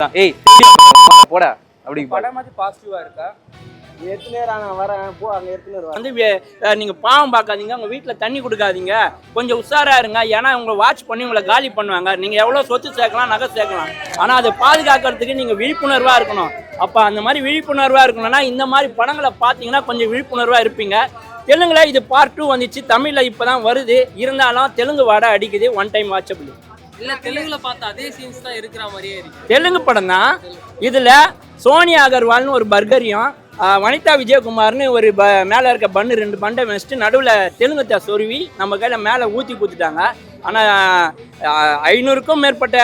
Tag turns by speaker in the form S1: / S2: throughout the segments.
S1: ஏய் போடா அப்படி
S2: படம் மாதிரி பாசிட்டிவா இருக்கா? வந்து நீங்க பாவம் பார்க்காதீங்க, உங்க வீட்டுல தண்ணி கொடுக்காதீங்க, கொஞ்சம் உஷாரா இருங்க. ஏன்னா உங்களை வாட்ச் பண்ணி உங்களை காலி பண்ணுவாங்க. நீங்க எவ்வளவு சொத்து சேர்க்கலாம், நகை சேர்க்கலாம், ஆனா அதை பாதுகாக்கிறதுக்கு நீங்க விழிப்புணர்வா இருக்கணும். அப்ப அந்த மாதிரி விழிப்புணர்வா இருக்கணும்னா இந்த மாதிரி படங்களை பார்த்தீங்கன்னா கொஞ்சம் விழிப்புணர்வா இருப்பீங்க. தெலுங்குல இது பார்ட் 2 வந்துச்சு, தமிழ்ல இப்பதான் வருது. இருந்தாலும் தெலுங்கு வாடை அடிக்குது. One time watchable.
S3: இல்ல தெலுங்குல பார்த்தா அதே சீன்ஸ் தான் இருக்கிற மாதிரியே இருக்கு.
S2: தெலுங்கு படம் தான். இதுல சோனியா அகர்வால்னு ஒரு பர்கரையும் வனிதா விஜயகுமார்னு ஒரு மேலே இருக்க பன்னு 2 பண்டை வச்சுட்டு நடுவில் தெலுங்கத்தை சொருவி நம்ம கையில் மேலே ஊற்றி கொடுத்துட்டாங்க. ஆனால் 500க்கும் மேற்பட்ட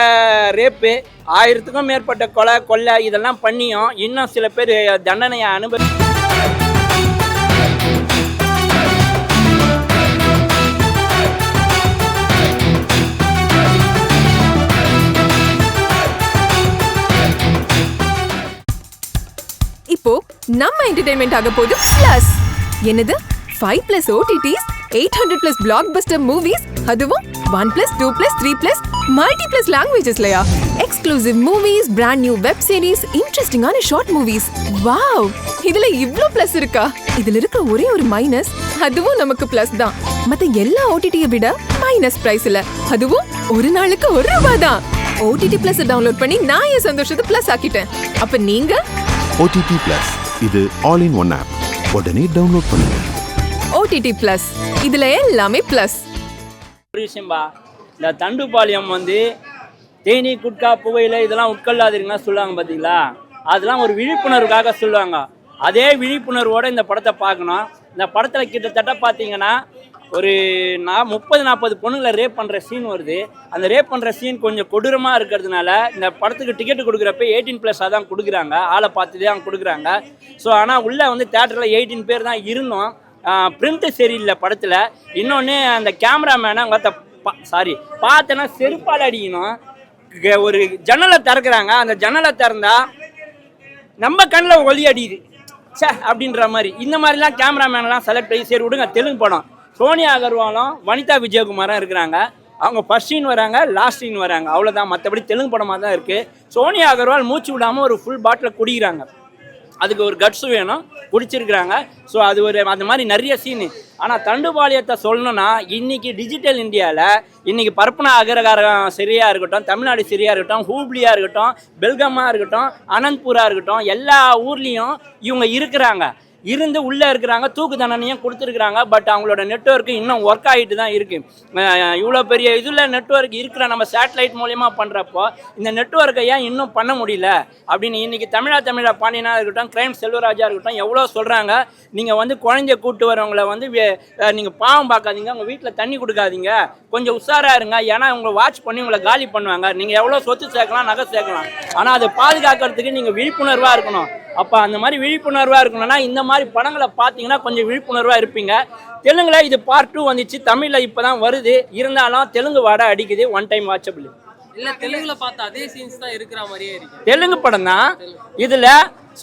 S2: ரேப்பு, 1000க்கும் மேற்பட்ட கொலை இதெல்லாம் பண்ணியும் இன்னும் சில பேர் தண்டனையை
S4: இப்போ நம்ம என்டர்டெயின்மெண்ட் ஆக போகுது பிளஸ். என்னது 5+ OTTs, 800+ பிளாக்பஸ்டர் மூவிஸ், அதுவும் 1+, 2+, 3+ மல்டிப்ளஸ் லாங்குவேஜஸ்லயா? Exclusive movies, brand new web series, இன்ட்ரெஸ்டிங்கான ஷார்ட் மூவிஸ். வாவ், இதுல இவ்ளோ பிளஸ் இருக்கா? இதுல இருக்கிற ஒரே ஒரு மைனஸ், அதுவும் நமக்கு பிளஸ் தான். மத்த எல்லா OTT-யை விட மைனஸ் பிரைஸ்ல, அதுவும் ஒரு நாளுக்கு ₹1 தான். OTT Plus டவுன்லோட் பண்ணி நான் என் சந்தோஷத்தை பிளஸ் ஆக்கிட்டேன். அப்ப நீங்க
S5: OTT Plus இது ஆல் இன் ஒன் ஆப். உடனே டவுன்லோட் பண்ணுங்க.
S4: OTT Plus இதுல எல்லாமே பிளஸ்.
S2: ஒரு விஷயம்பா, இந்த தண்டுபாளையம் வந்து தேனி, குட்கா, புகையில இதெல்லாம் உட்கொள்ளாதீங்கன்னா சொல்லுவாங்க பார்த்தீங்களா? அதெல்லாம் ஒரு விழிப்புணர்வுக்காக சொல்லுவாங்க. அதே விழிப்புணர்வோட இந்த படத்தை பார்க்கணும். இந்த படத்தில் கிட்டத்தட்ட பார்த்தீங்கன்னா ஒரு 30-40 பொண்ணுங்களை ரேப் பண்ணுற சீன் வருது. அந்த ரேப் பண்ணுற சீன் கொஞ்சம் கொடூரமாக இருக்கிறதுனால இந்த படத்துக்கு டிக்கெட்டு கொடுக்குறப்ப 18+ தான் கொடுக்குறாங்க. ஆளை பார்த்துதே அவங்க கொடுக்குறாங்க. ஸோ ஆனால் உள்ளே வந்து தேட்டரில் 18 பேர் தான் இருந்தோம். பிரிண்ட்டு சரியில்லை படத்தில். இன்னொன்று அந்த கேமராமேனை அவங்க பார்த்தேன்னா செருப்பால் அடிக்கணும். ஒரு ஜன்னலை திறக்கிறாங்க, அந்த ஜன்னலை திறந்தா நம்ம கண்ணில் ஒலி அடிக்குது அப்படின்ற மாதிரி. இந்த மாதிரிலாம் கேமராமேனெலாம் செலக்ட் பண்ணி சரி விடுங்க. தெலுங்கு படம் சோனியா அகர்வாலும் வனிதா விஜயகுமாரும் இருக்கிறாங்க. அவங்க ஃபர்ஸ்ட் சீன் வராங்க, லாஸ்ட் சீன் வராங்க, அவ்வளோதான். மற்றபடி தெலுங்கு படமாக தான் இருக்குது. சோனியா அகர்வால் மூச்சு விடாமல் ஒரு ஃபுல் பாட்டில் குடிக்கிறாங்க. அதுக்கு ஒரு கட்ஸ் வேணும், குடிச்சிருக்கிறாங்க. ஸோ அது ஒரு அந்த மாதிரி நிறைய சீனு. ஆனால் தண்டுபாளையத்தை சொல்லணும்னா இன்றைக்கி டிஜிட்டல் இந்தியாவில் இன்றைக்கி பரப்பனா அகரகாரம் சரியாக இருக்கட்டும், தமிழ்நாடு சரியாக இருக்கட்டும், ஹூப்ளியாக இருக்கட்டும், பெல்கமாக இருக்கட்டும், அனந்த்பூராக இருக்கட்டும், எல்லா ஊர்லேயும் இவங்க இருக்கிறாங்க. இருந்து உள்ளே இருக்கிறாங்க, தூக்கு தண்டனையும் கொடுத்துருக்குறாங்க. பட் அவங்களோட நெட்வொர்க்கு இன்னும் ஒர்க் ஆகிட்டு தான் இருக்குது. இவ்வளோ பெரிய இதில் நெட்வொர்க் இருக்கிற நம்ம சேட்டலைட் மூலிமா பண்ணுறப்போ இந்த நெட்வொர்க்கை ஏன் இன்னும் பண்ண முடியல அப்படின்னு இன்றைக்கி தமிழா பாண்டியனா இருக்கட்டும், கிரைம் செல்வராஜா இருக்கட்டும் எவ்வளோ சொல்கிறாங்க. நீங்கள் வந்து குழந்தைய கூப்பிட்டு வரவங்களை வந்து நீங்கள் பாவம் பார்க்காதீங்க, உங்கள் வீட்டில் தண்ணி கொடுக்காதீங்க, கொஞ்சம் உஷாராக இருங்க. ஏன்னா உங்களை வாட்ச் பண்ணி உங்களை காலி பண்ணுவாங்க. நீங்கள் எவ்வளோ சொத்து சேர்க்கலாம், நகை சேர்க்கலாம், ஆனால் அதை பாதுகாக்கிறதுக்கு நீங்கள் விழிப்புணர்வாக இருக்கணும். அப்போ அந்த மாதிரி விழிப்புணர்வாக இருக்கணும்னா இந்த மாதிரி படங்களை பார்த்தீங்கன்னா கொஞ்சம் விழிப்புணர்வாக இருப்பீங்க. தெலுங்குல இது பார்ட் 2 வந்துச்சு, தமிழில் இப்போ தான் வருது. இருந்தாலும் தெலுங்கு வாடை அடிக்குது. One time watchable.
S3: இல்ல தெலுங்குல பார்த்தா அதே சீன்ஸ் தான் இருக்கிற மாதிரியே இருக்கு.
S2: தெலுங்கு படம் தான். இதில்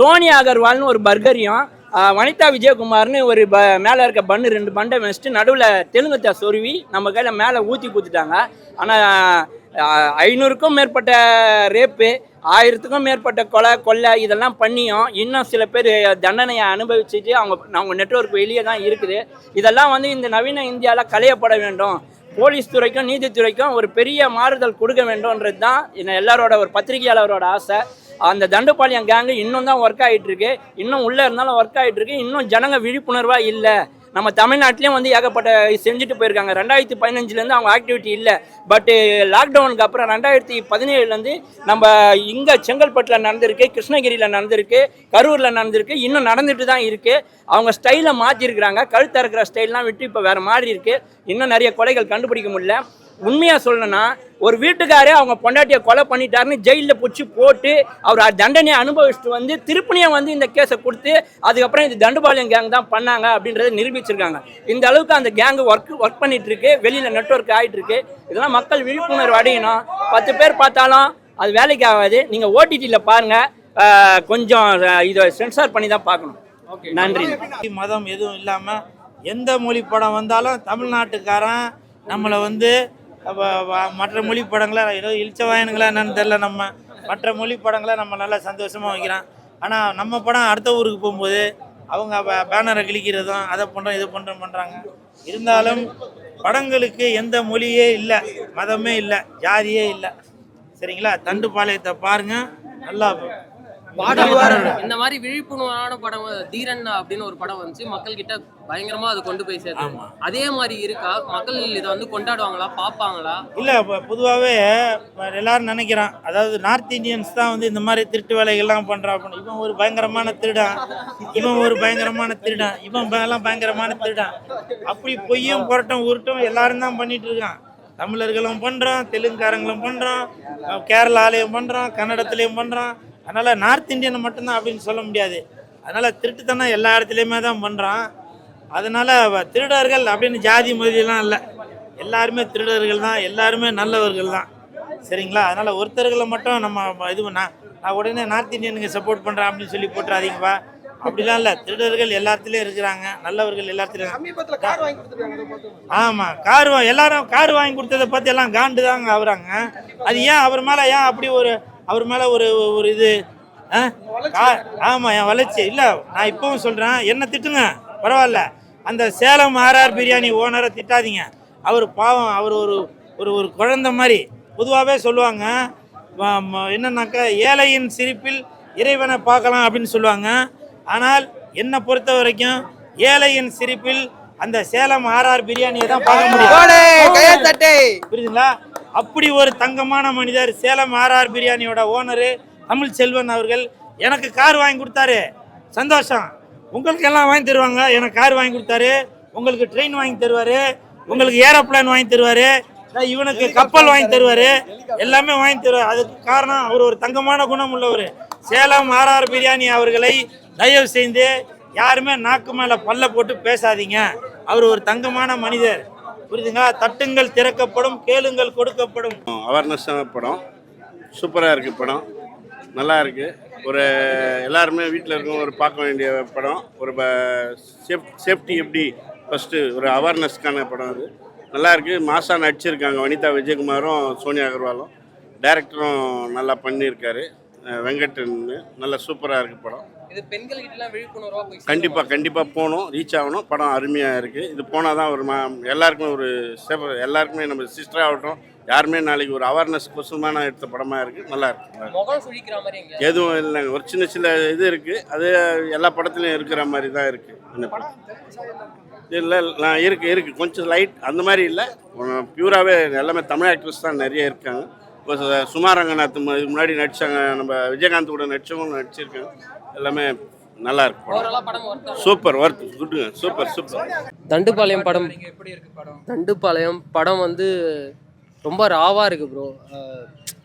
S2: சோனியா அகர்வால்னு ஒரு பர்கரையும் வனிதா விஜயகுமார்னு ஒரு மேலே இருக்க பன்னு 2 பண்டை வச்சுட்டு நடுவில் தெலுங்கத்தை சொருவி நம்ம கையில் மேலே ஊற்றி கொடுத்துட்டாங்க. ஆனால் 500க்கும் மேற்பட்ட ரேப்பு, 1000க்கும் மேற்பட்ட கொலை இதெல்லாம் பண்ணியும் இன்னும் சில பேர் தண்டனையை அனுபவிச்சுட்டு அவங்க நெட்வொர்க் வெளியே தான் இருக்குது. இதெல்லாம் வந்து இந்த நவீன இந்தியாவில் களையப்பட வேண்டும். போலீஸ் துறைக்கும் நீதித்துறைக்கும் ஒரு பெரிய மாறுதல் கொடுக்க வேண்டும்ன்றது தான் எல்லாரோட ஒரு பத்திரிகையாளரோட ஆசை. அந்த தண்டுபாளையம் கேங்கு இன்னும் தான் ஒர்க் ஆகிட்டு இருக்கு. இன்னும் உள்ளே இருந்தாலும் ஒர்க் ஆகிட்டு இருக்கு. இன்னும் ஜனங்க விழிப்புணர்வாக இல்லை. நம்ம தமிழ்நாட்டிலையும் வந்து ஏகப்பட்ட செஞ்சுட்டு போயிருக்காங்க. 2015 அவங்க ஆக்டிவிட்டி இல்லை. பட்டு லாக்டவுனுக்கு அப்புறம் 2017 நம்ம இங்கே செங்கல்பட்டில் நடந்திருக்கு, கிருஷ்ணகிரியில் நடந்திருக்கு, கரூரில் நடந்திருக்கு, இன்னும் நடந்துட்டு தான் இருக்குது. அவங்க ஸ்டைலை மாற்றிருக்கிறாங்க. கழுத்து இறக்குற ஸ்டைல்லாம் விட்டு இப்போ வேறு மாதிரி இருக்குது. இன்னும் நிறைய கொலைகள் கண்டுபிடிக்க முடியல. உண்மையாக சொல்லணும்னா ஒரு வீட்டுக்காரே அவங்க பொண்டாட்டியை கொலை பண்ணிட்டாருன்னு ஜெயிலில் பிடிச்சி போட்டு அவர் தண்டனையை அனுபவிச்சுட்டு வந்து திருப்பணியை வந்து இந்த கேஸை கொடுத்து அதுக்கப்புறம் இது தண்டுபாளையம் கேங் தான் பண்ணாங்க அப்படின்றத நிரூபிச்சிருக்காங்க. இந்த அளவுக்கு அந்த கேங்கு ஒர்க் பண்ணிட்டு இருக்கு. வெளியில் நெட்வொர்க் ஆகிட்டு இருக்கு. இதெல்லாம் மக்கள் விழிப்புணர்வு அடையணும். 10 பேர் பார்த்தாலும் அது வேலைக்கு ஆகாது. நீங்கள் OTTயில் பாருங்கள், கொஞ்சம் இதை சென்சார் பண்ணி தான் பார்க்கணும். நன்றி.
S6: மதம் எதுவும் இல்லாமல் எந்த மொழி படம் வந்தாலும் தமிழ்நாட்டுக்காரன் நம்மளை வந்து மற்ற மொழி படங்களை ஏதோ இழிச்சவாயனுங்களா என்னன்னு தெரில, நம்ம மற்ற மொழி படங்களை நம்ம நல்லா சந்தோஷமாக வைக்கிறோம். ஆனால் நம்ம படம் அடுத்த ஊருக்கு போகும்போது அவங்க பேனரை கிழிக்கிறதும் அதை பண்ணுறோம் இது பண்ணுறாங்க. இருந்தாலும் படங்களுக்கு எந்த மொழியே இல்லை, மதமே இல்லை, ஜாதியே இல்லை. சரிங்களா? தண்டுப்பாளையத்தை பாருங்கள், நல்லா
S3: இந்த மாதிரி விழிப்புணர்வான படம் தீரன் அப்படின்னு ஒரு படம் வந்துச்சு, மக்கள் கிட்ட பயங்கரமா அது கொண்டு போய் சேர்த்து. அதே மாதிரி இருக்கா? மக்கள் இதை வந்து கொண்டாடுவாங்களா, பார்ப்பாங்களா?
S6: இல்லை, இப்போ பொதுவாகவே எல்லாரும் நினைக்கிறான், அதாவது நார்த் இந்தியன்ஸ் தான் வந்து இந்த மாதிரி திருட்டு வேலைகள்லாம் பண்ணுறான். இவன் ஒரு பயங்கரமான திருடான், இவன் ஒரு பயங்கரமான திருடான், இவன் எல்லாம் பயங்கரமான திருடான், அப்படி பொய்யும் புரட்டும் உருட்டும் எல்லாரும் தான் பண்ணிட்டு இருக்கான். தமிழர்களும் பண்ணுறோம், தெலுங்குக்காரங்களும் பண்ணுறோம், கேரளாலையும் பண்ணுறோம், கன்னடத்துலேயும் பண்ணுறோம். அதனால் நார்த் இந்தியனை மட்டும்தான் அப்படின்னு சொல்ல முடியாது. அதனால் திருட்டுத்தனம் எல்லா இடத்துலையுமே தான் பண்ணுறான். அதனால் திருடர்கள் அப்படின்னு ஜாதி மொழியெல்லாம் இல்லை, எல்லாருமே திருடர்கள் தான், எல்லாருமே நல்லவர்கள் தான். சரிங்களா? அதனால் ஒருத்தர்களை மட்டும் நம்ம இது நான் உடனே நார்த் இந்தியனுக்கு சப்போர்ட் பண்ணுறேன் அப்படின்னு சொல்லி போட்டுறாதீங்கப்பா. அப்படிலாம் இல்லை, திருடர்கள் எல்லாத்துலேயும் இருக்கிறாங்க, நல்லவர்கள் எல்லாத்துலேயும். ஆமாம், எல்லாரும் கார் வாங்கி கொடுத்ததை பற்றி எல்லாம் காண்டு தாங்க ஆகுறாங்க. அது ஏன் அவர் மேலே ஏன் அப்படி அவர் மேலே ஒரு இது ஆமாம், என் வளர்ச்சி இல்லை. நான் இப்பவும் சொல்கிறேன், என்ன திட்டுங்க பரவாயில்ல, அந்த சேலம் ஆர்ஆர் பிரியாணி ஓனரை திட்டாதீங்க. அவர் பாவம், அவர் ஒரு குழந்தை மாதிரி. பொதுவாகவே சொல்லுவாங்க என்னன்னாக்கா, ஏழையின் சிரிப்பில் இறைவனை பார்க்கலாம் அப்படின்னு சொல்லுவாங்க. ஆனால் என்னை பொறுத்த வரைக்கும் ஏழையின் சிரிப்பில் அந்த சேலம் ஆர்ஆர் பிரியாணியை தான் பார்க்க முடியும். புரியுதுங்களா? அப்படி ஒரு தங்கமான மனிதர் சேலம் ஆர்ஆர் பிரியாணியோட ஓனரு தமிழ் செல்வன் அவர்கள் எனக்கு கார் வாங்கி கொடுத்தாரு. சந்தோஷம். உங்களுக்கு எல்லாம் வாங்கி தருவாங்க, எனக்கு கார் வாங்கி கொடுத்தாரு. உங்களுக்கு ட்ரெயின் வாங்கி தருவார், உங்களுக்கு ஏரோப்ளேன் வாங்கி தருவார், இவனுக்கு கப்பல் வாங்கி தருவார், எல்லாமே வாங்கி தருவார். அதுக்கு காரணம் அவர் ஒரு தங்கமான குணம் உள்ளவர். சேலம் ஆர்ஆர் பிரியாணி அவர்களை தயவு செய்து யாருமே நாக்கு மேலே பல்ல போட்டு பேசாதீங்க. அவர் ஒரு தங்கமான மனிதர். புரியுதுங்களா? தட்டுங்கள் திறக்கப்படும், கேளுங்கள் கொடுக்கப்படும்.
S7: அவேர்னஸான படம், சூப்பராக இருக்குது. படம் நல்லா இருக்குது. ஒரு எல்லாருமே வீட்டில் இருக்கவங்க ஒரு பார்க்க வேண்டிய படம். ஒரு சேஃப்டி எப்படி ஃபஸ்ட்டு ஒரு அவேர்னஸ்க்கான படம். அது நல்லா இருக்குது. மாசா நடிச்சிருக்காங்க வனிதா விஜயகுமாரும் சோனியா அகர்வாலும். டைரக்டரும் நல்லா பண்ணியிருக்காரு, வெங்கட்டன். நல்லா சூப்பராக இருக்குது படம்.
S3: இது பெண்கள்கிட்டலாம் விழிப்புணர்வாக போய்
S7: கண்டிப்பாக போகணும், ரீச் ஆகணும். படம் அருமையாக இருக்குது. இது போனால் தான் ஒரு எல்லாருக்குமே ஒரு எல்லாருக்குமே நம்ம சிஸ்டர் ஆகட்டும் யாருமே நாளைக்கு ஒரு அவேர்னஸ் கொசமான எடுத்த படமாக இருக்குது. நல்லா இருக்குது. எதுவும் இல்லைங்க, ஒரு சின்ன இது இருக்குது. அது எல்லா படத்துலையும் இருக்கிற மாதிரி தான் இருக்குது. இல்லை இருக்குது கொஞ்சம் லைட் அந்த மாதிரி இல்லை, பியூராகவே எல்லாமே தமிழ் ஆக்ட்ரஸ் தான் நிறைய இருக்காங்க. இப்போ சுமா ரங்கநாத் முன்னாடி நடித்தாங்க, நம்ம விஜயகாந்த் கூட நடித்தவங்க நடிச்சிருக்காங்க. எல்லாமே நல்லா இருக்கு. சூப்பர் ஒர்க், குட்டுங்க, சூப்பர்.
S3: தண்டுப்பாளையம் படம் எப்படி இருக்கு? தண்டுப்பாளையம் படம் வந்து ரொம்ப ராவாக இருக்குது ப்ரோ.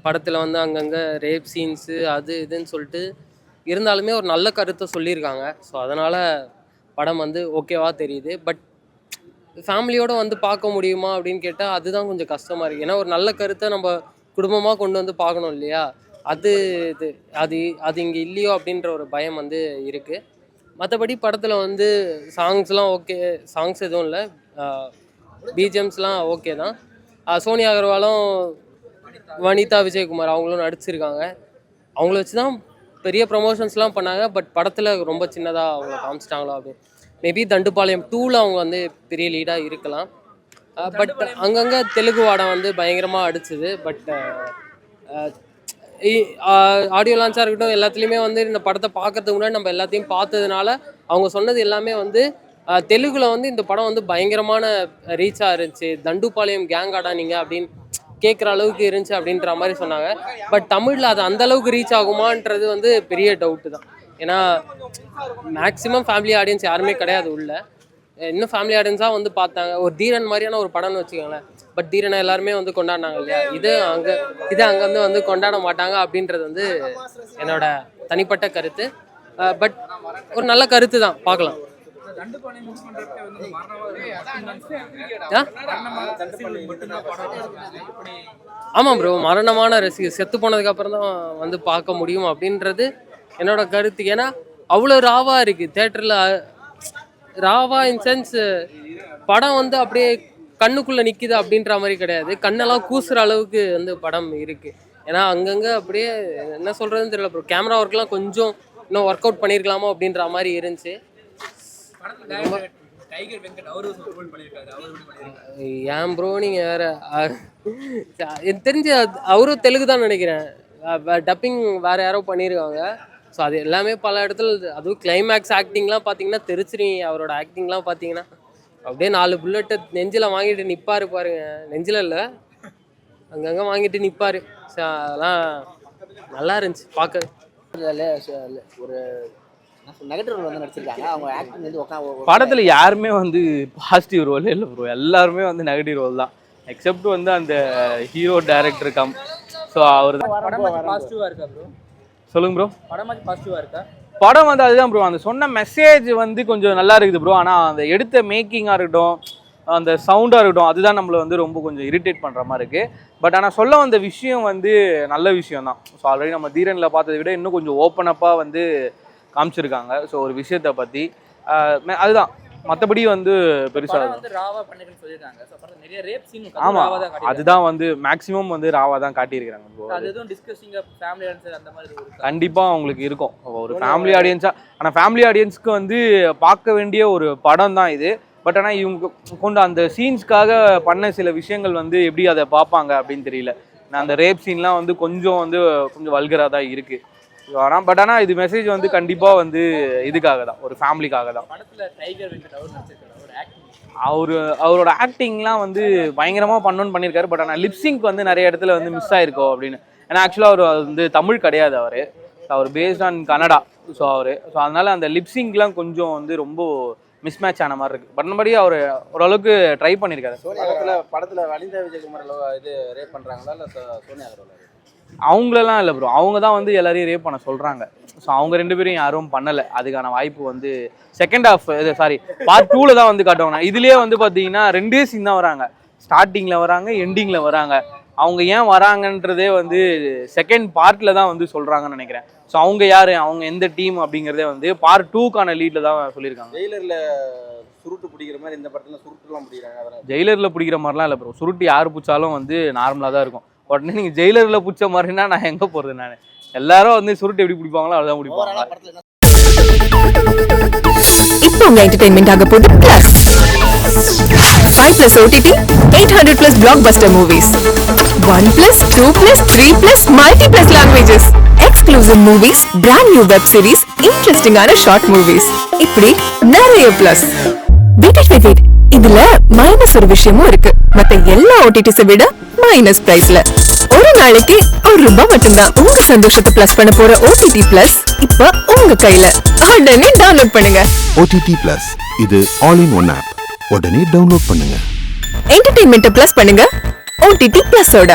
S3: படத்தில் வந்து அங்கங்கே ரேப் சீன்ஸு அது இதுன்னு சொல்லிட்டு இருந்தாலுமே ஒரு நல்ல கருத்தை சொல்லியிருக்காங்க. ஸோ அதனால் படம் வந்து ஓகேவா தெரியுது. பட் ஃபேமிலியோடு வந்து பார்க்க முடியுமா அப்படின்னு கேட்டால் அதுதான் கொஞ்சம் கஷ்டமாக இருக்குது. ஏன்னா ஒரு நல்ல கருத்தை நம்ம குடும்பமாக கொண்டு வந்து பார்க்கணும் இல்லையா? அது இங்கே இல்லையோ அப்படின்ற ஒரு பயம் வந்து இருக்குது. மற்றபடி படத்தில் வந்து சாங்ஸ்லாம் ஓகே, சாங்ஸ் எதுவும் இல்லை, பிஜிஎம்ஸ்லாம் ஓகே தான். சோனியா அகர்வாலும் வனிதா விஜயகுமார் அவங்களும் நடிச்சிருக்காங்க. அவங்கள வச்சு தான் பெரிய ப்ரமோஷன்ஸ்லாம் பண்ணாங்க. பட் படத்தில் ரொம்ப சின்னதாக அவங்கள காமிச்சிட்டாங்களோ அப்படின்னு. மேபி தண்டுப்பாளையம் 2ல் அவங்க வந்து பெரிய லீடாக இருக்கலாம். பட் அங்கங்கே தெலுங்கு வாடம் வந்து பயங்கரமாக அடிச்சுது. பட் ஆடியோ லான்ச்சாக இருக்கட்டும், எல்லாத்துலேயுமே வந்து இந்த படத்தை பார்க்கறதுக்கு முன்னாடி நம்ம எல்லாத்தையும் பார்த்ததுனால அவங்க சொன்னது எல்லாமே வந்து தெலுங்கில் வந்து இந்த படம் வந்து பயங்கரமான ரீச்சாக இருந்துச்சு. தண்டுப்பாளையம் கேங் ஆடானீங்க அப்படின்னு கேட்குற அளவுக்கு இருந்துச்சு அப்படின்ற மாதிரி சொன்னாங்க. பட் தமிழில் அது அந்தளவுக்கு ரீச் ஆகுமான்றது வந்து பெரிய டவுட்டு தான். ஏன்னா மேக்ஸிமம் ஃபேமிலி ஆடியன்ஸ் யாருமே கிடையாது உள்ள. இன்னும் ஃபேமிலி ஆடியன்ஸாக வந்து பார்த்தாங்க. ஒரு தீரன் மாதிரியான ஒரு படம்னு வச்சுக்கோங்களேன். பட் தீரனை எல்லாருமே வந்து கொண்டாடினாங்க இல்லையா? இது அங்கே வந்து கொண்டாட மாட்டாங்க அப்படின்றது வந்து என்னோட தனிப்பட்ட கருத்து. பட் ஒரு நல்ல கருத்து தான், பார்க்கலாம். ஆமாம் ப்ரோ, மரணமான ரசிகர் செத்து போனதுக்கு அப்புறம் தான் வந்து பார்க்க முடியும் அப்படின்றது என்னோட கருத்து. ஏன்னா அவ்வளோ ராவாக இருக்குது தேட்டரில். ராவா இன் சென்ஸ் படம் வந்து அப்படியே கண்ணுக்குள்ளே நிற்கிது அப்படின்ற மாதிரி கிடையாது, கண்ணெல்லாம் கூசுகிற அளவுக்கு வந்து படம் இருக்குது. ஏன்னா அங்கங்கே அப்படியே என்ன சொல்கிறதுன்னு தெரியல ப்ரோ. கேமரா ஒர்க்லாம் கொஞ்சம் இன்னும் ஒர்க் அவுட் பண்ணியிருக்கலாமோ அப்படின்ற மாதிரி இருந்துச்சு. ஏன் ப்ரோ நீங்கள் வேற எனக்கு தெரிஞ்சு அவரும் தெலுங்கு தான் நினைக்கிறேன். டப்பிங் வேறு யாரோ பண்ணியிருக்காங்க. ஸோ அது எல்லாமே பல இடத்துல அதுவும் கிளைமேக்ஸ் ஆக்டிங்லாம் பார்த்தீங்கன்னா தெரிச்சிருவீங்க. அவரோட ஆக்டிங்லாம் பார்த்தீங்கன்னா அப்படியே 4 புல்லட்டை நெஞ்சில் வாங்கிட்டு நிற்பார் பாருங்க. நெஞ்சில் இல்லை, அங்கங்கே வாங்கிட்டு நிற்பார். ஸோ அதெல்லாம் நல்லா இருந்துச்சு பார்க்க.
S8: ஒரு நெகட்டிவ் ரோல் வந்து நடிச்சிருக்காங்க. அவங்க ஆக்டிங் வந்து
S1: படத்துல யாருமே வந்து பாசிட்டிவ் ரோல் இல்லை ப்ரோ, எல்லாருமே வந்து நெகட்டிவ் ரோல் தான். எக்ஸப்ட் வந்து அந்த ஹீரோ டைரக்டர் கம். ஸோ அவர் தான்.
S2: பாசிட்டிவாக இருக்கா ப்ரோ?
S1: சொல்லுங்க ப்ரோ.
S2: படமாச்சு பாசிட்டிவாக இருக்கா?
S1: படம் வந்து அதுதான் ப்ரோ, அந்த சொன்ன மெசேஜ் வந்து கொஞ்சம் நல்லா இருக்குது ப்ரோ. ஆனால் அந்த எடுத்த மேக்கிங்காக இருக்கட்டும், அந்த சவுண்டாக இருக்கட்டும், அதுதான் நம்மளை வந்து ரொம்ப கொஞ்சம் இரிட்டேட் பண்ணுற மாதிரி இருக்குது. பட் ஆனால் சொல்ல வந்த விஷயம் வந்து நல்ல விஷயம் தான். ஸோ ஆல்ரெடி நம்ம தீரனில் பார்த்ததை விட இன்னும் கொஞ்சம் ஓப்பன் அப்பாக வந்து காமிச்சிருக்காங்க. ஸோ ஒரு விஷயத்தை பற்றி அதுதான். மற்றபடி வந்து பெருசாக ஆமாம், அதுதான் வந்து மேக்ஸிமம் வந்து ராவாக தான் காட்டியிருக்கிறாங்க ப்ரோ. கண்டிப்பாக அவங்களுக்கு இருக்கும் ஒரு ஃபேமிலி ஆடியன்ஸாக. ஆனால் ஃபேமிலி ஆடியன்ஸ்க்கு வந்து பார்க்க வேண்டிய ஒரு படம் தான் இது. பட் ஆனால் இவங்க கொண்டு அந்த சீன்ஸ்க்காக பண்ண சில விஷயங்கள் வந்து எப்படி அதை பார்ப்பாங்க அப்படின்னு தெரியல. நான் அந்த ரேப் சீன்லாம் வந்து கொஞ்சம் வல்கராக தான் இருக்குது. ஆனால் பட் ஆனால் இது மெசேஜ் வந்து கண்டிப்பாக வந்து இதுக்காக தான், ஒரு ஃபேமிலிக்காக தான். அவரோட ஆக்டிங்லாம் வந்து பயங்கரமாக பண்ணியிருக்காரு. பட் ஆனால் லிப்சிங்க் வந்து நிறைய இடத்துல வந்து மிஸ் ஆயிருக்கோ அப்படின்னு. ஏன்னா ஆக்சுவலாக அவர் வந்து தமிழ் கிடையாது, அவர் பேஸ்ட் ஆன் கன்னடா. ஸோ அதனால அந்த லிப்சிங்க்லாம் கொஞ்சம் வந்து ரொம்ப மிஸ்மேட்ச் ஆன மாதிரி இருக்குது. பண்ணபடி அவர் ஓரளவுக்கு ட்ரை பண்ணியிருக்காரு.
S8: படத்தில் வனிதா விஜயகுமார் இது ரேப் பண்ணுறாங்களா இல்லை சோனியா அகர்வால்?
S1: அவங்களெல்லாம் இல்லை ப்ரோ, அவங்க தான் வந்து எல்லாரையும் ரேப் பண்ண சொல்கிறாங்க. ஸோ அவங்க 2 பேரும் யாரும் பண்ணலை. அதுக்கான வாய்ப்பு வந்து செகண்ட் ஹாஃப் பார்ட் 2ல் தான் வந்து காட்டுவாங்க. இதுலேயே வந்து பார்த்தீங்கன்னா 2 சீன் தான் வராங்க. ஸ்டார்டிங்கில் வராங்க, எண்டிங்கில் வராங்க. அவங்க ஏன் வராங்கன்றதே வந்து செகண்ட் பார்ட்டில் தான் வந்து சொல்கிறாங்கன்னு நினைக்கிறேன். ஸோ அவங்க யார், அவங்க எந்த டீம் அப்படிங்கிறதே வந்து பார்ட் 2க்கான லீடில் தான் சொல்லியிருக்காங்க.
S8: ஜெயிலரில் சுருட்டு பிடிக்கிற மாதிரி இந்த படத்தில் சுருட்டுலாம் பிடிக்கிறாங்க.
S1: ஜெயிலரில் பிடிக்கிற மாதிரிலாம் இல்லை ப்ரோ. சுருட்டு யார் பிடிச்சாலும் வந்து நார்மலாக தான் இருக்கும். உடனே நீங்கள் ஜெயிலரில் பிடிச்ச மாதிரினா நான் எங்கே போகிறது? நான் எல்லாரும் வந்து சுருட்டு எப்படி பிடிப்பாங்களோ அதுதான் பிடிப்பாங்க.
S4: இப்போ உங்க என்டர்டெயின்மெண்ட் ஆக போகுது plus 5+ OTT 800+ blockbuster movies 1+, 2+, 3+, multi+ languages exclusive movies, brand new web series, interesting ஆன short movies. இப்படி நிறைய பிளஸ். வெயிட் இதுல மைனஸ் ஒரு விஷயமும் இருக்கு. மத்த எல்லா OTTs விட மைனஸ் பிரைஸ்ல ஒரு நாளைக்கு ₹1 மட்டும்தான். உங்க சந்தோஷத்தை பிளஸ் பண்ண போற OTT Plus இப்ப உங்க கையில. உடனே டவுன்லோட் பண்ணுங்க.
S5: OTT Plus இது ஆல் இன் ஒன் ஆப். உடனே டவுன்லோட் பண்ணுங்க.
S4: என்டர்டெயின்மெண்ட் பிளஸ் பண்ணுங்க OTT Plus ஓட.